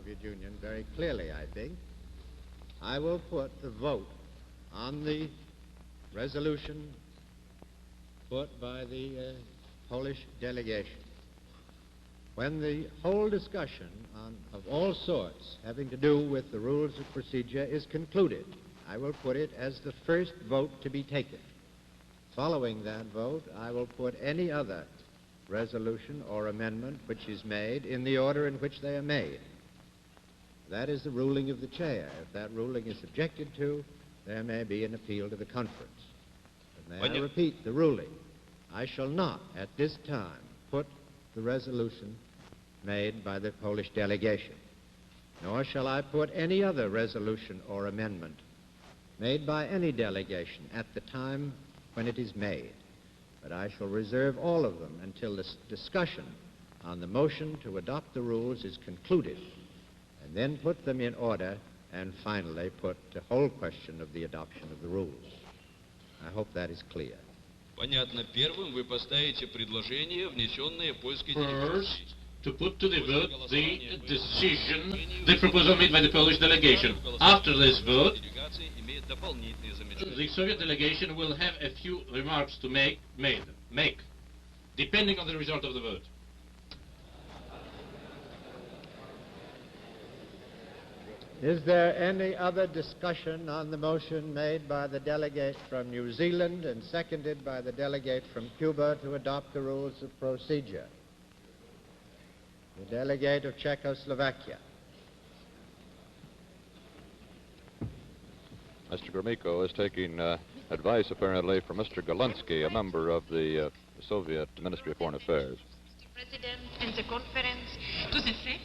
Soviet Union very clearly, I think. I will put the vote on the resolution put by the Polish delegation. When the whole discussion of all sorts having to do with the rules of procedure is concluded, I will put it as the first vote to be taken. Following that vote, I will put any other resolution or amendment which is made in the order in which they are made. That is the ruling of the chair. If that ruling is objected to, there may be an appeal to the conference. But may I repeat the ruling? I shall not, at this time, put the resolution made by the Polish delegation, nor shall I put any other resolution or amendment made by any delegation at the time when it is made. But I shall reserve all of them until the discussion on the motion to adopt the rules is concluded, and then put them in order, and finally put the whole question of the adoption of the rules. I hope that is clear. Понятно. Первым вы поставите предложение, внесенное польской делегацией. To put to the vote the decision, the proposal made by the Polish delegation. After this vote, the Soviet delegation will have a few remarks to make, depending on the result of the vote. Is there any other discussion on the motion made by the delegate from New Zealand and seconded by the delegate from Cuba to adopt the rules of procedure? The delegate of Czechoslovakia. Mr. Gromyko is taking advice, apparently, from Mr. Galinsky, a member of the Soviet Ministry of Foreign Affairs. Mr. President and the conference to the fact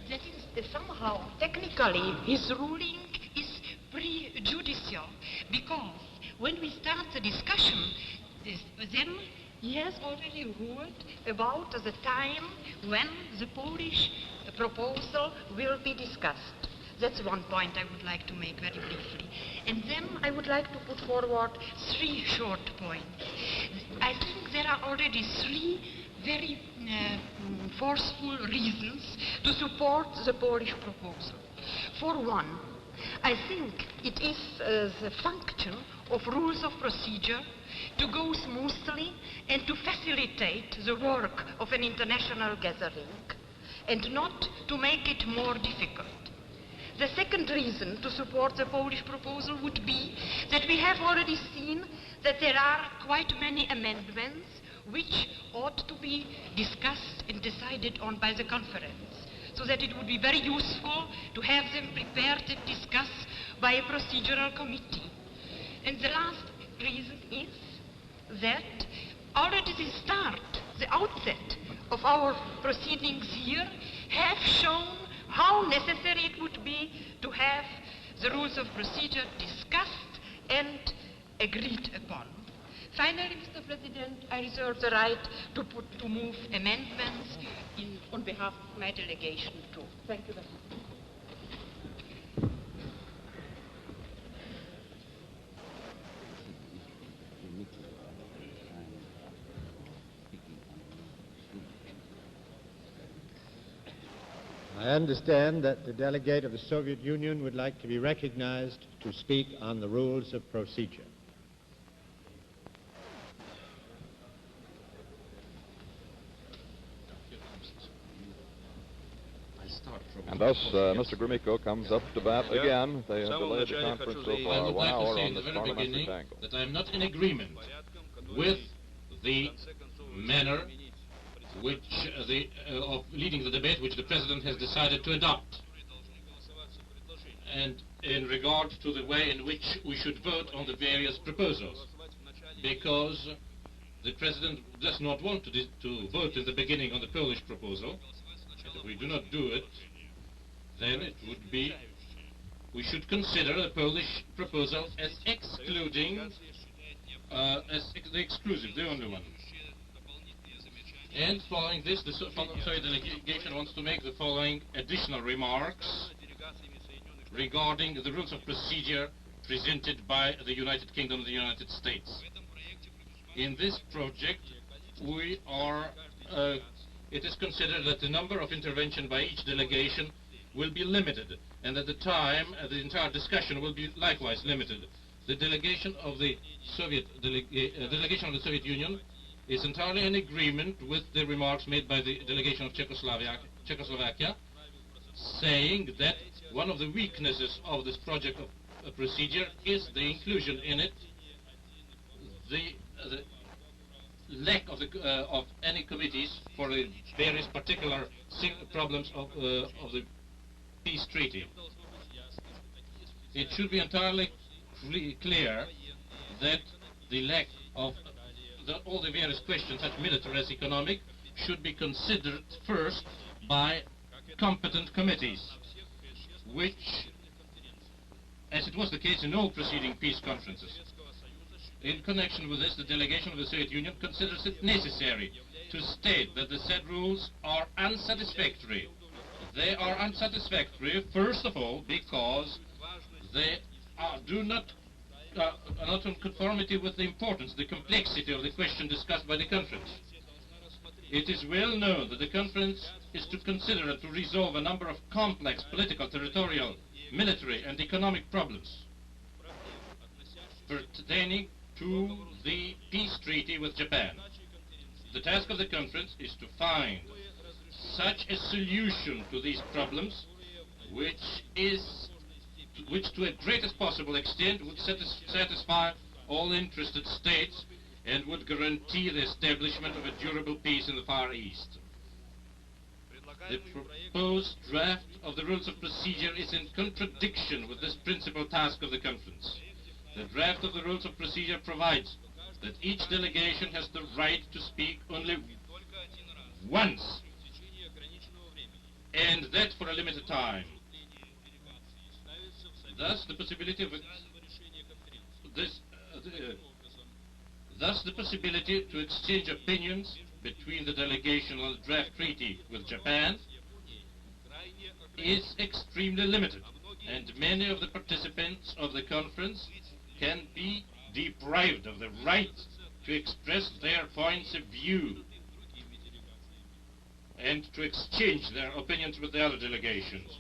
that somehow, technically, his ruling is prejudicial, because when we start the discussion, then he has already heard about the time when the Polish proposal will be discussed. That's one point I would like to make very briefly. And then I would like to put forward three short points. I think there are already three very forceful reasons to support the Polish proposal. For one, I think it is the function of rules of procedure to go smoothly and to facilitate the work of an international gathering, and not to make it more difficult. The second reason to support the Polish proposal would be that we have already seen that there are quite many amendments which ought to be discussed and decided on by the conference, so that it would be very useful to have them prepared and discussed by a procedural committee. And the last reason is that already the outset of our proceedings here have shown how necessary it would be to have the rules of procedure discussed and agreed upon. Finally, Mr. President, I reserve the right to move amendments on behalf of my delegation too. Thank you very much. I understand that the delegate of the Soviet Union would like to be recognized to speak on the rules of procedure. And thus, Mr. Gromyko comes up to bat again. They have delayed the conference so far 1 hour on this parliamentary tangle. That I am not in agreement with the manner of leading the debate which the President has decided to adopt, and in regard to the way in which we should vote on the various proposals, because the President does not want to vote in the beginning on the Polish proposal. And if we do not do it, then it would be, we should consider the Polish proposal as excluding, as the exclusive, the only one. And following this, the Soviet delegation wants to make the following additional remarks regarding the rules of procedure presented by the United Kingdom and the United States. In this project, it is considered that the number of intervention by each delegation will be limited, and that the time, the entire discussion will be likewise limited. The delegation of the Soviet Union is entirely in agreement with the remarks made by the delegation of Czechoslovakia, saying that one of the weaknesses of this project of procedure is the inclusion in it the lack of any committees for the various particular problems of the peace treaty. It should be entirely clear that the lack of all the various questions, such military as economic, should be considered first by competent committees, which, as it was the case in all preceding peace conferences. In connection with this, the delegation of the Soviet Union considers it necessary to state that the said rules are unsatisfactory. They are unsatisfactory, first of all, because they are not in conformity with the importance, the complexity of the question discussed by the conference. It is well known that the conference is to consider and to resolve a number of complex political, territorial, military, and economic problems pertaining to the peace treaty with Japan. The task of the conference is to find such a solution to these problems which to a greatest possible extent would satisfy all interested states and would guarantee the establishment of a durable peace in the Far East. The proposed draft of the rules of procedure is in contradiction with this principal task of the conference. The draft of the rules of procedure provides that each delegation has the right to speak only once, and that for a limited time. Thus, the possibility to exchange opinions between the delegation on the draft treaty with Japan is extremely limited, and many of the participants of the conference can be deprived of the right to express their points of view and to exchange their opinions with the other delegations.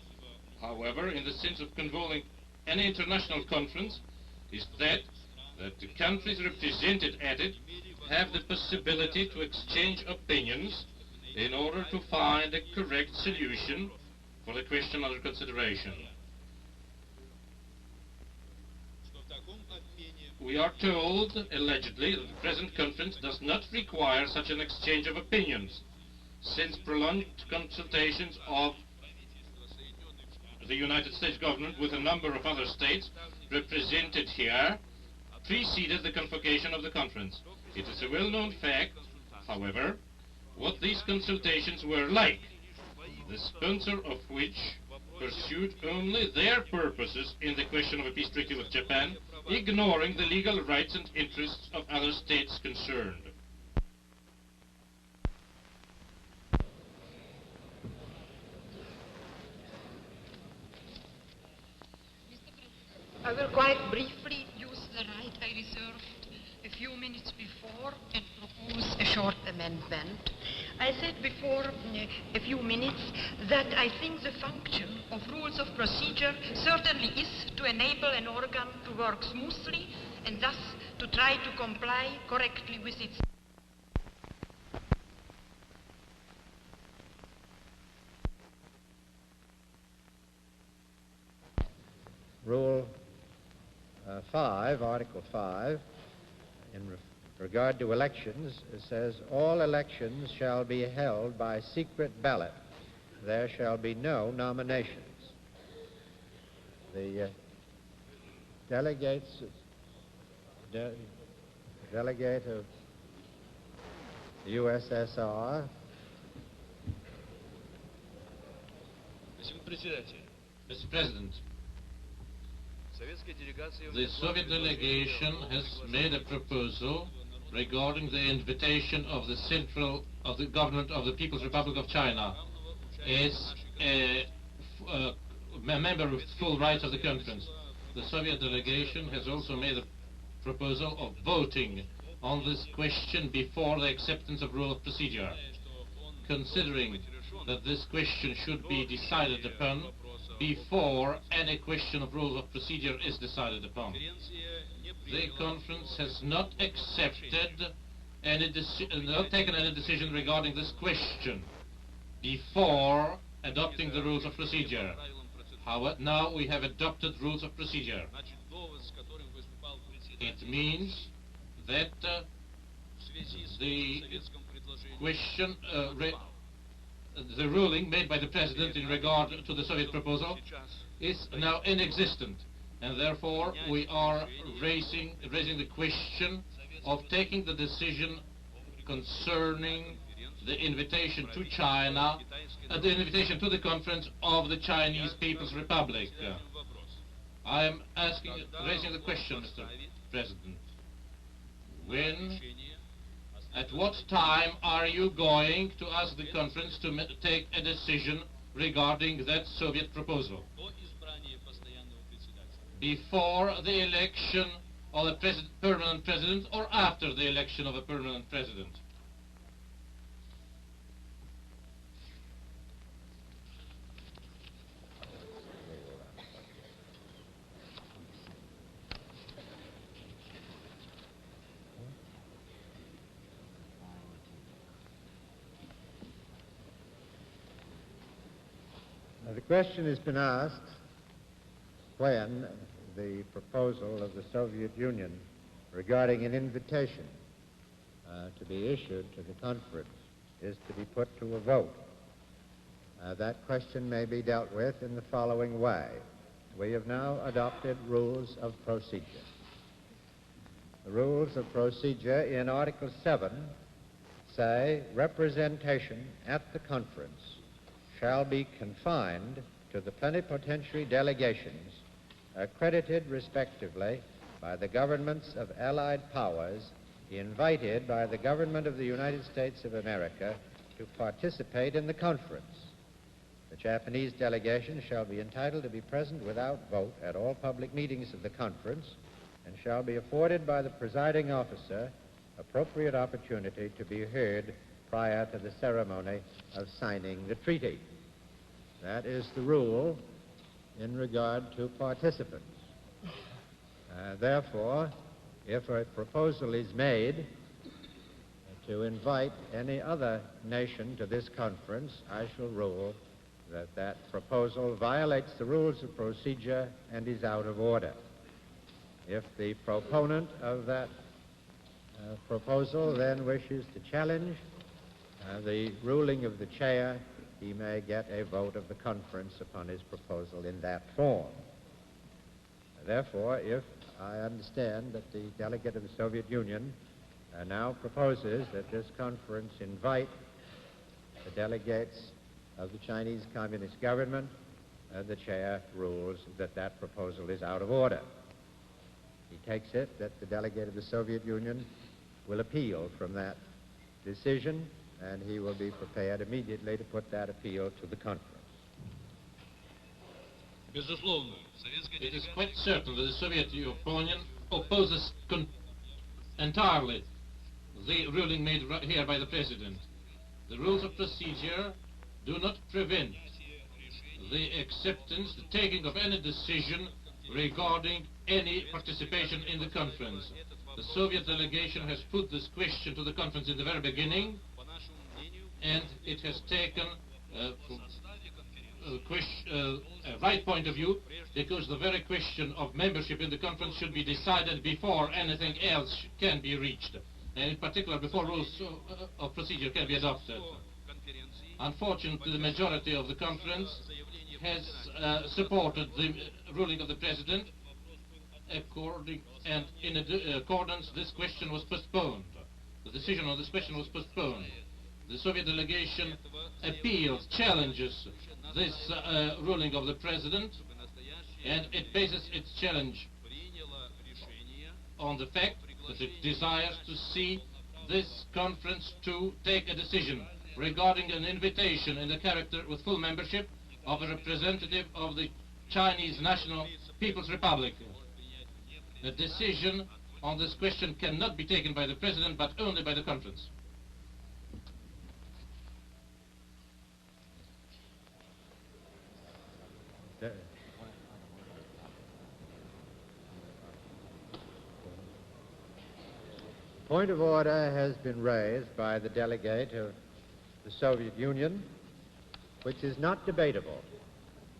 However, in the sense of convolving any international conference, is that the countries represented at it have the possibility to exchange opinions in order to find a correct solution for the question under consideration. We are told, allegedly, that the present conference does not require such an exchange of opinions, since prolonged consultations of the United States government with a number of other states represented here preceded the convocation of the conference. It is a well-known fact, however, what these consultations were like, the sponsor of which pursued only their purposes in the question of a peace treaty with Japan, ignoring the legal rights and interests of other states concerned. I will quite briefly use the right I reserved a few minutes before and propose a short amendment. I said before a few minutes that I think the function of rules of procedure certainly is to enable an organ to work smoothly and thus to try to comply correctly with its Rule 5, Article 5, in regard to elections, it says, all elections shall be held by secret ballot. There shall be no nominations. The delegate of the USSR. Mr. President, the Soviet delegation has made a proposal regarding the invitation of the government of the People's Republic of China as a member with full rights of the conference. The Soviet delegation has also made a proposal of voting on this question before the acceptance of rule of procedure. Considering that this question should be decided upon before any question of rules of procedure is decided upon. The conference has not accepted not taken any decision regarding this question before adopting the rules of procedure. However, now we have adopted rules of procedure. It means that the question, the ruling made by the President in regard to the Soviet proposal is now inexistent, and therefore we are raising the question of taking the decision concerning the invitation to China, the invitation to the conference of the Chinese People's Republic. I am raising the question, Mr. President. At what time are you going to ask the conference to take a decision regarding that Soviet proposal? Before the election of a permanent president or after the election of a permanent president? The question has been asked when the proposal of the Soviet Union regarding an invitation to be issued to the conference is to be put to a vote. That question may be dealt with in the following way. We have now adopted rules of procedure. The rules of procedure in Article 7 say representation at the conference shall be confined to the plenipotentiary delegations accredited respectively by the governments of Allied powers invited by the government of the United States of America to participate in the conference. The Japanese delegation shall be entitled to be present without vote at all public meetings of the conference and shall be afforded by the presiding officer appropriate opportunity to be heard prior to the ceremony of signing the treaty. That is the rule in regard to participants. Therefore, if a proposal is made to invite any other nation to this conference, I shall rule that that proposal violates the rules of procedure and is out of order. If the proponent of that proposal then wishes to challenge the ruling of the chair, he may get a vote of the conference upon his proposal in that form. Therefore, if I understand that the delegate of the Soviet Union now proposes that this conference invite the delegates of the Chinese Communist government, the chair rules that that proposal is out of order. He takes it that the delegate of the Soviet Union will appeal from that decision, and he will be prepared immediately to put that appeal to the conference. It is quite certain that the Soviet Union opposes entirely the ruling made here by the President. The rules of procedure do not prevent the acceptance, the taking of any decision regarding any participation in the conference. The Soviet delegation has put this question to the conference in the very beginning, and it has taken a right point of view, because the very question of membership in the conference should be decided before anything else can be reached, and in particular before rules of procedure can be adopted. Unfortunately, the majority of the conference has supported the ruling of the President, and in accordance, this question was postponed. The decision on this question was postponed. The Soviet delegation appeals, challenges this ruling of the President, and it bases its challenge on the fact that it desires to see this conference to take a decision regarding an invitation in the character with full membership of a representative of the Chinese National People's Republic. The decision on this question cannot be taken by the President, but only by the conference. Point of order has been raised by the delegate of the Soviet Union, which is not debatable.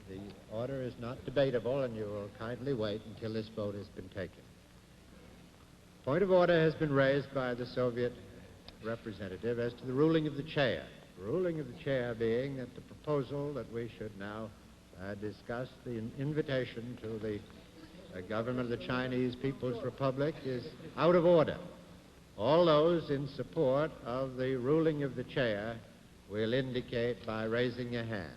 The order is not debatable, and you will kindly wait until this vote has been taken. Point of order has been raised by the Soviet representative as to the ruling of the chair. The ruling of the chair being that the proposal that we should now discuss the invitation to the government of the Chinese People's Republic is out of order. All those in support of the ruling of the chair will indicate by raising a hand.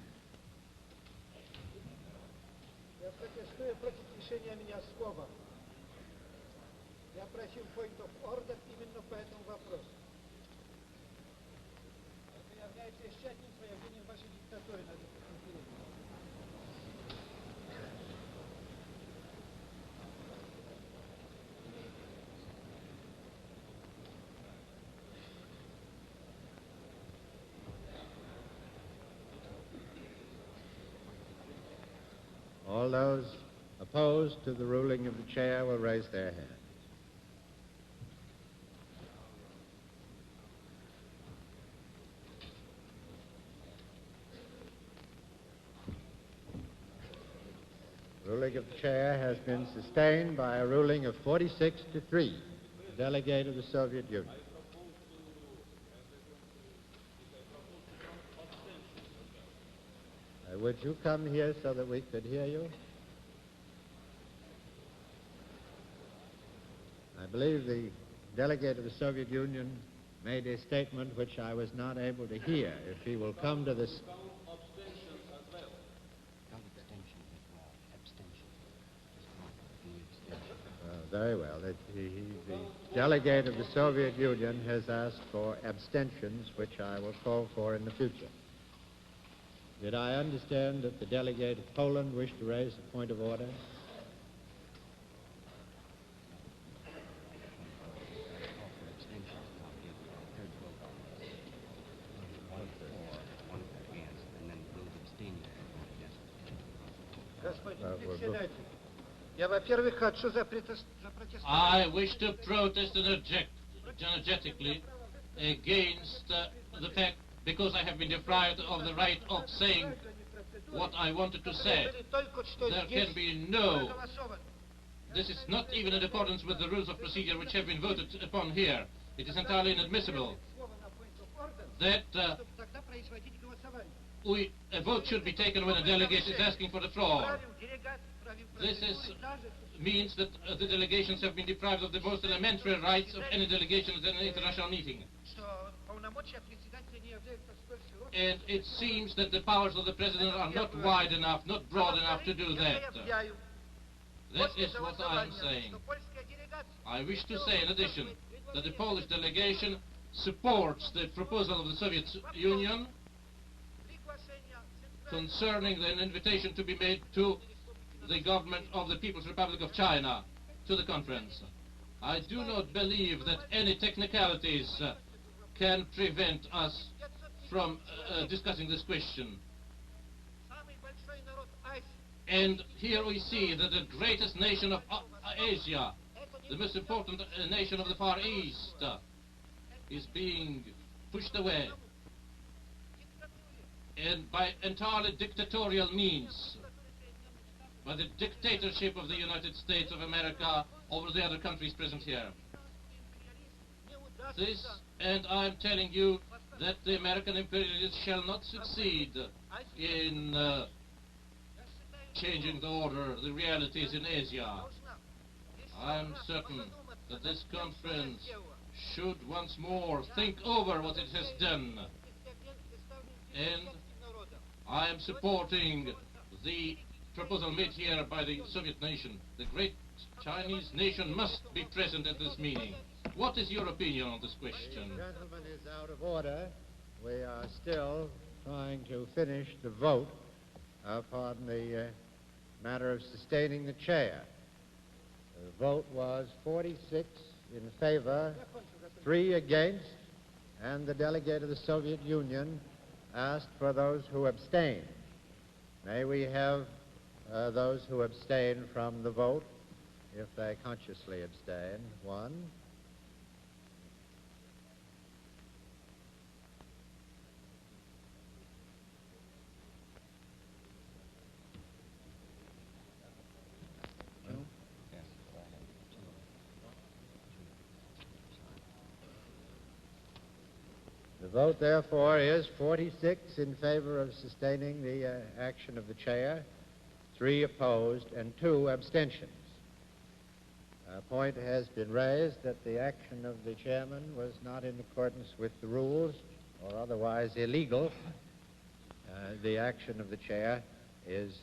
Я протестую против лишения меня слова. Я просил point of order именно по этому вопросу. Это является исчадием проявлением вашей диктатуры на этой конференции. All those opposed to the ruling of the chair will raise their hand. Ruling of the chair has been sustained by a ruling of 46 to 3, the delegate of the Soviet Union. Would you come here so that we could hear you? I believe the delegate of the Soviet Union made a statement which I was not able to hear. If he will come to this... Very well. The delegate of the Soviet Union has asked for abstentions, which I will call for in the future. Did I understand that the delegate of Poland wished to raise a point of order? I wish to protest energetically against the fact, because I have been deprived of the right of saying what I wanted to say. There can be no... This is not even in accordance with the rules of procedure which have been voted upon here. It is entirely inadmissible that a vote should be taken when a delegate is asking for the floor. This means that the delegations have been deprived of the most elementary rights of any delegation at an international meeting. And it seems that the powers of the President are not wide enough, not broad enough to do that. That is what I'm saying. I wish to say, in addition, that the Polish delegation supports the proposal of the Soviet Union concerning an invitation to be made to the government of the People's Republic of China to the conference. I do not believe that any technicalities can prevent us from discussing this question. And here we see that the greatest nation of Asia, the most important nation of the Far East, is being pushed away, and by entirely dictatorial means, by the dictatorship of the United States of America over the other countries present here. This, and I'm telling you that the American imperialists shall not succeed in changing the order, the realities in Asia. I'm certain that this conference should once more think over what it has done. And I am supporting the proposal made here by the Soviet nation. The great Chinese nation must be present at this meeting. What is your opinion on this question? The gentleman is out of order. We are still trying to finish the vote upon the matter of sustaining the chair. The vote was 46 in favor, 3 against, and the delegate of the Soviet Union asked for those who abstain. May we have those who abstain from the vote, if they consciously abstain? 1, vote, therefore, is 46 in favor of sustaining the action of the chair, 3 opposed, and 2 abstentions. A point has been raised that the action of the chairman was not in accordance with the rules or otherwise illegal. The action of the chair is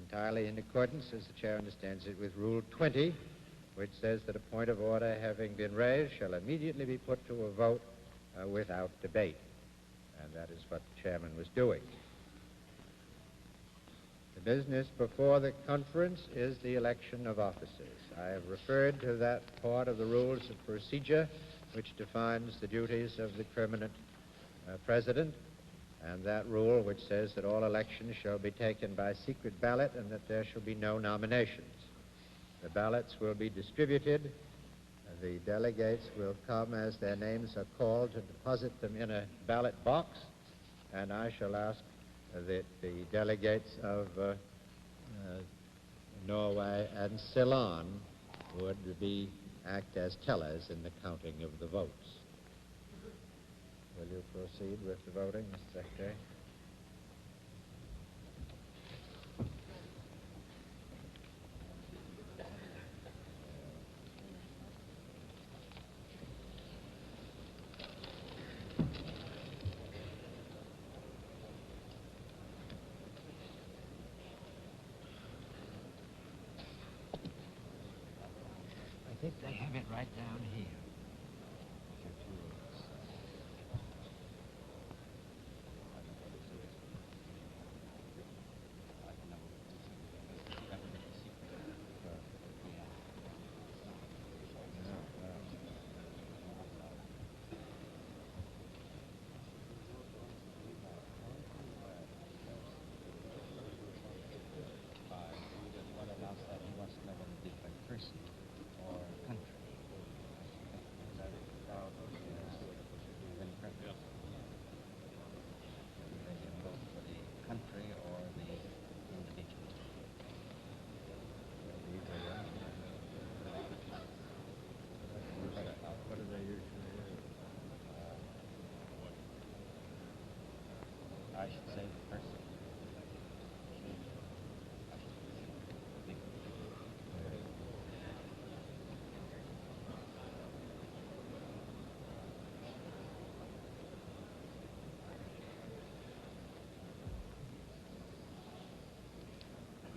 entirely in accordance, as the chair understands it, with Rule 20, which says that a point of order having been raised shall immediately be put to a vote without debate. And that is what the chairman was doing. The business before the conference is the election of officers. I have referred to that part of the rules of procedure which defines the duties of the permanent president, and that rule which says that all elections shall be taken by secret ballot and that there shall be no nominations. The ballots will be distributed. The delegates will come as their names are called to deposit them in a ballot box, and I shall ask that the delegates of Norway and Ceylon would act as tellers in the counting of the votes. Will you proceed with the voting, Mr. Secretary? I think they have it right down here. I should say the person.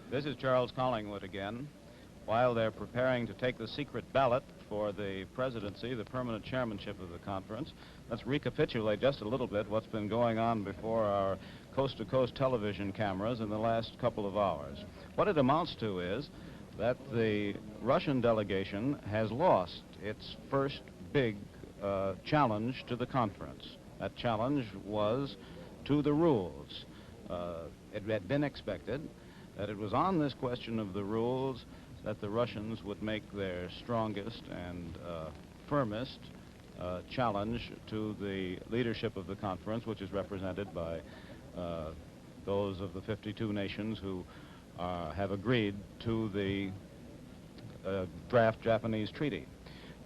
This is Charles Collingwood again. While they're preparing to take the secret ballot for the presidency, the permanent chairmanship of the conference, let's recapitulate just a little bit what's been going on before our coast-to-coast television cameras in the last couple of hours. What it amounts to is that the Russian delegation has lost its first big challenge to the conference. That challenge was to the rules. It had been expected that it was on this question of the rules that the Russians would make their strongest and firmest challenge to the leadership of the conference, which is represented by those of the 52 nations who have agreed to the draft Japanese treaty.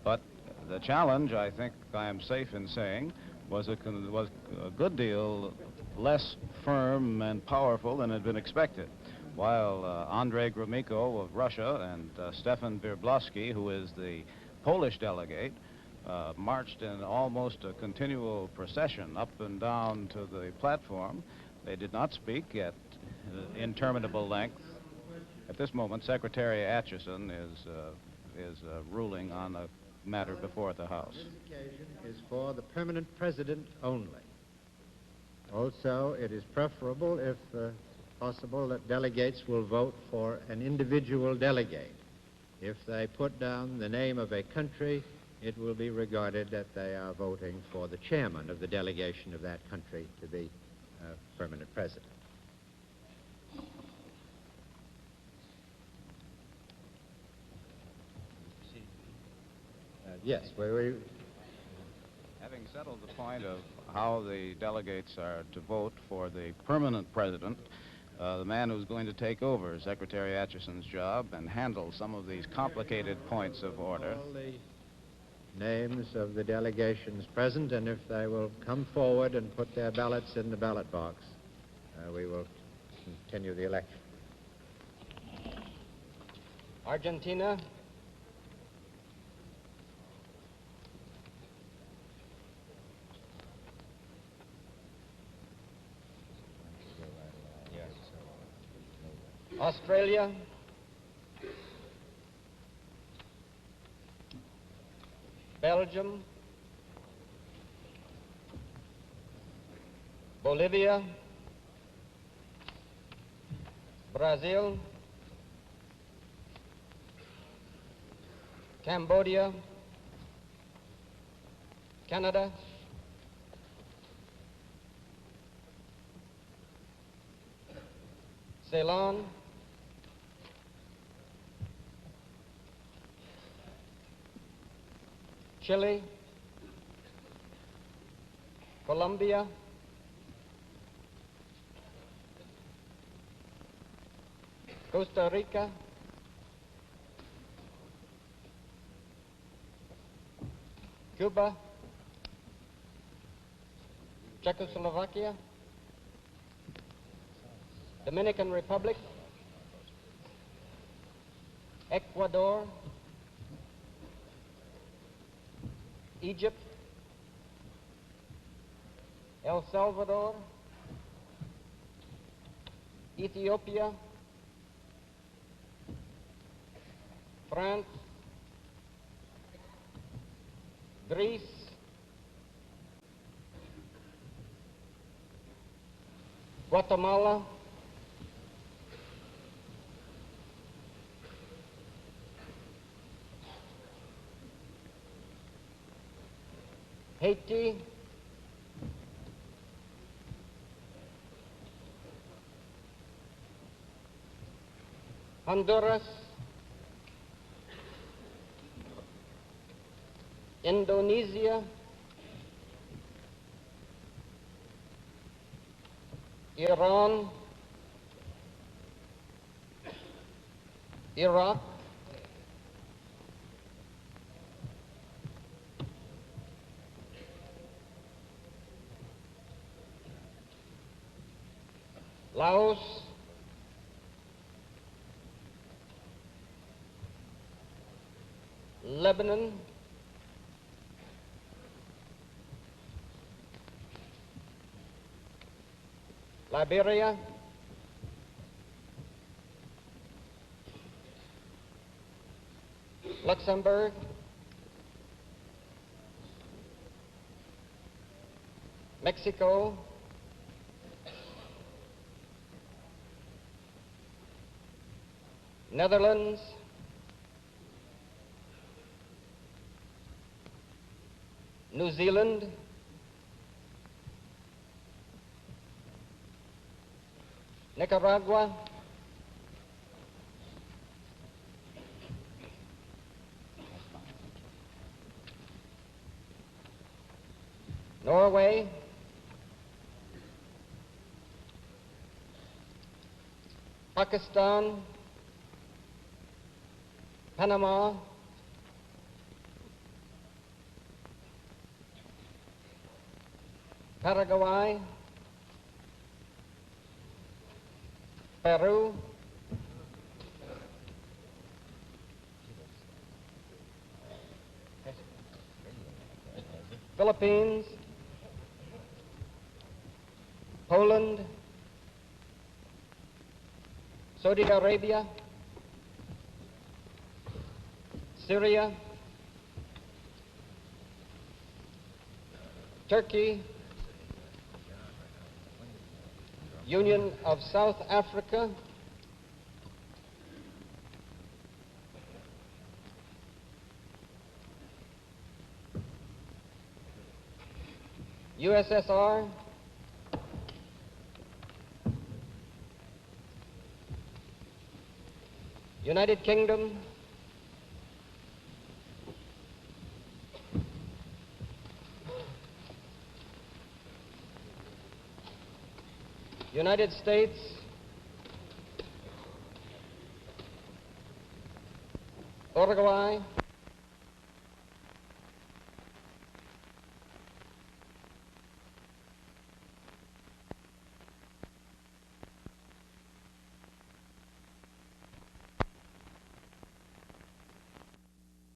But the challenge, I think I am safe in saying, was a good deal less firm and powerful than had been expected. While Andrei Gromyko of Russia and Stefan Wierbłowski, who is the Polish delegate, marched in almost a continual procession up and down to the platform, they did not speak at interminable length. At this moment, Secretary Atchison is ruling on a matter before the House. This occasion is for the permanent president only. Also, it is preferable, if possible, that delegates will vote for an individual delegate. If they put down the name of a country, it will be regarded that they are voting for the chairman of the delegation of that country to be permanent president. Yes, Having settled the point of how the delegates are to vote for the permanent president, the man who's going to take over Secretary Atchison's job and handle some of these complicated points of order. All the names of the delegations present, and if they will come forward and put their ballots in the ballot box, we will continue the election. Argentina, Australia, Belgium, Bolivia, Brazil, Cambodia, Canada, Ceylon, Chile, Colombia, Costa Rica, Cuba, Czechoslovakia, Dominican Republic, Ecuador, Egypt, El Salvador, Ethiopia, France, Greece, Guatemala, Haiti, Honduras, Indonesia, Iran, Iraq, Laos, Lebanon, Liberia, Luxembourg, Mexico, Netherlands, New Zealand, Nicaragua, Norway, Pakistan, Panama, Paraguay, Peru, Philippines, Poland, Saudi Arabia, Syria, Turkey, Union of South Africa, USSR, United Kingdom, United States, Uruguay,